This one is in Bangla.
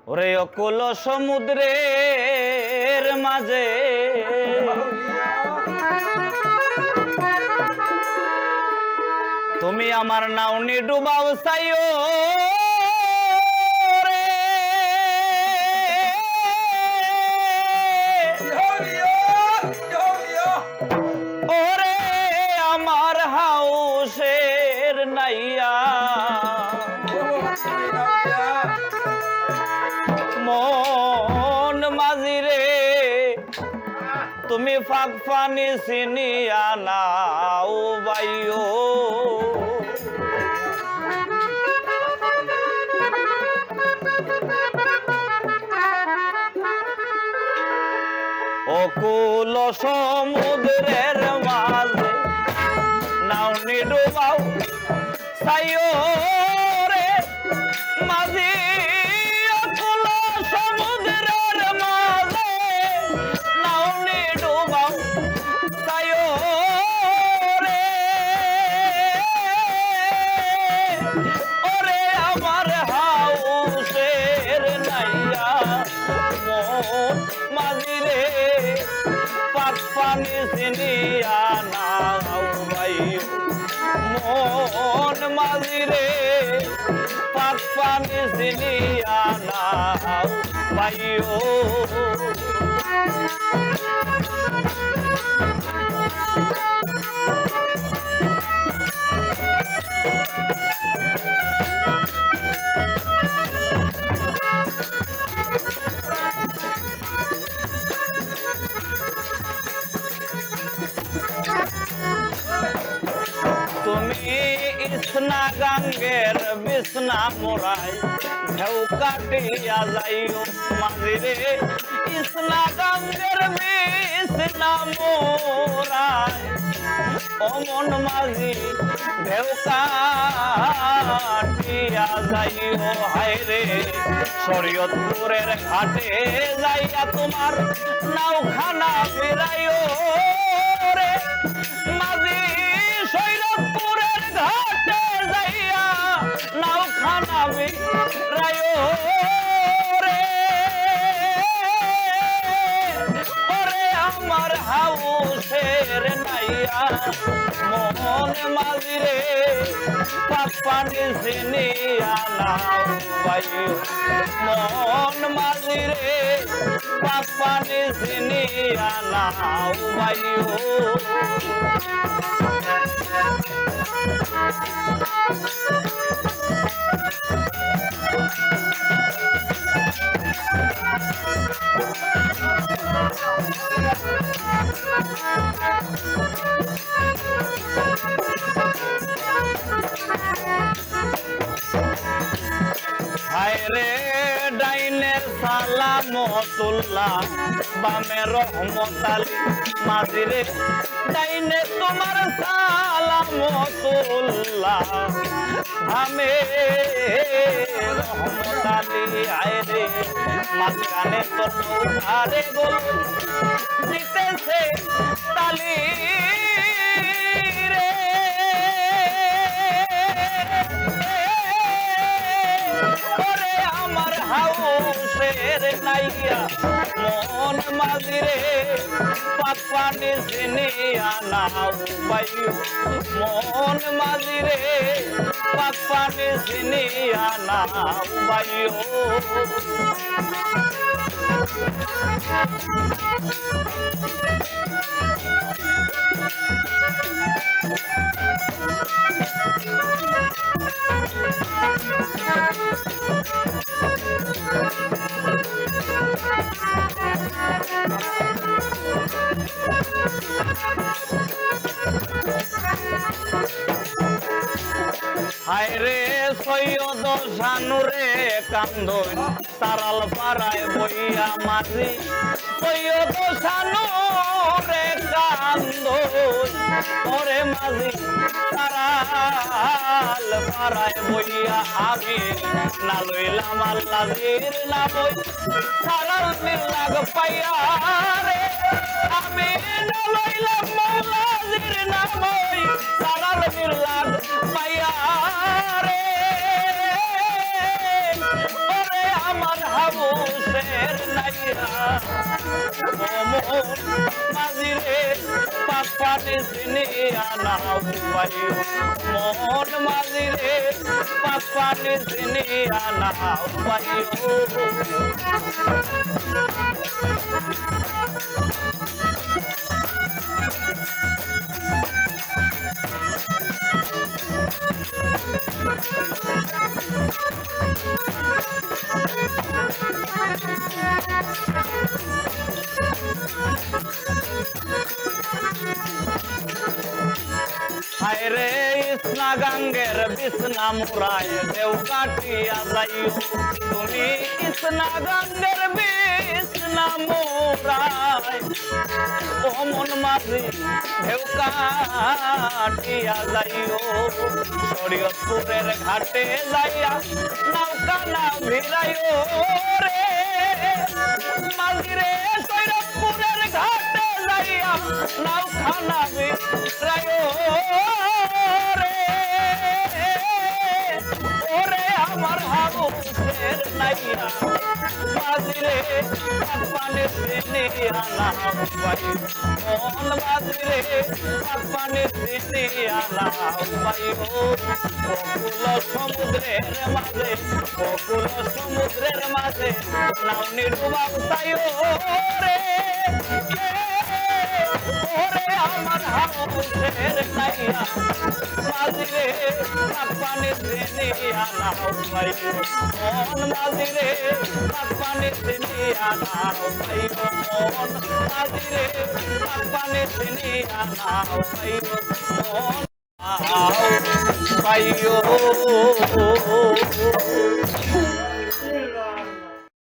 ওরে অকুল সমুদ্রের মাঝে তুমি আমার নাওনি ডুবাও চাইও ওরে আমার হাউসের নাইয়া মন মাঝি রে তুমি ফাঁক পানি চিনিয়া নাও বাইও অকুল সমুদ্রের মাঝে নাওনি ডুবাও চাইও রে মাঝি অকুল সমুদ্রের মাঝে নাওনি ডুবাও চাইও রে ওরে আমার হাউসের নাইয়া মন মাঝি রে পাক পানি চিনিয়া নাও বাইও মন মাঝি রে পাক পানি চিনিয়া নাও বাইও তুমি ইসনা গাঙ্গের বিছনা মোরাই ঢেউ কাটিয়া যাইও মাঝি রে ইসনা গাঙ্গের বিছনা মোরাই অমন মাঝি ঢেউ কাটিয়া যাইও হায় রে শরীয়তপুরের ঘাটে যাইয়া তোমার নাওখানা ফিরাইও রে মাঝি শরীয়তপুরের ঘাটে যাইয়া নাওখানা ফিরাইও রে ওরে আমার হাউসের নাইয়া মন মাঝি রে পাক পানি চিনিয়া নাও বাইও মন মাঝি রে পাক পানি চিনিয়া নাও বাইও হায়রে ডাইনের সালামতুল্লাহ বামে রহমত আলী মাঝি রে ডাইনে তোমার সালামতুল্লাহ আমি রহমত আলী আয়রে মাঝখানে তোর আরে গোল জিতেছে তালি রে আমার হাউসের নাইয়া মন মাঝি রে পাক পানি চিনিয়া নাও বাইও মন মাঝি রে পাক পানি চিনিয়া নাও বাইও হায়রে সৈয়দ শানুরে কান্দন তারাল পাড়ায় বইয়া মাঝি সৈয়দ শানুরে কান্দন ওরে মাঝি তারাল পাড়ায় বইয়া আমি না লইলাম আল্লাহির না বই তারাল মিল্লাগ পাইয়া রে আমি না লইলাম মৌলাজির না বই তারাল মিল্লাগ পাইয়া রে ওরে আমার হাবুসের নাইয়া মন মাঝি রে পাপানি চিনিয়া নাও পাইও মন মাঝি রে পাপানি চিনিয়া নাও পাইও হায়রে ইসনা গাঙ্গের বিছনা মুরায় দেও কাটিয়া যাইও তুমি ইসনা গাঙ্গের বিছনা মুরায় ও মন মাঝি দেও কাটিয়া যাইও শরীয়তপুরের ঘাটে যাইয়া নৌকা না ভিড়াইও রে মাঝি রে শরীয়তপুরের ঘাটে যাইয়া নৌকা না ভিড়াইও আমার হাবুসের নাইয়া মাঝি রে পানি চিনিয়া নাও পাইও মন মাঝি রে পানি চিনিয়া নাও পাইও বকুল সমুদ্রের মাঝে নাও নিডুবাও তাইও রে ওরে আমার হাবুসের নাইয়া মাঝি রে পানি চিনিয়া নাও পাইও মন মাঝি রে পানি চিনিয়া নাও পাইও মন মাঝি রে পানি চিনিয়া নাও পাইও মন পাইও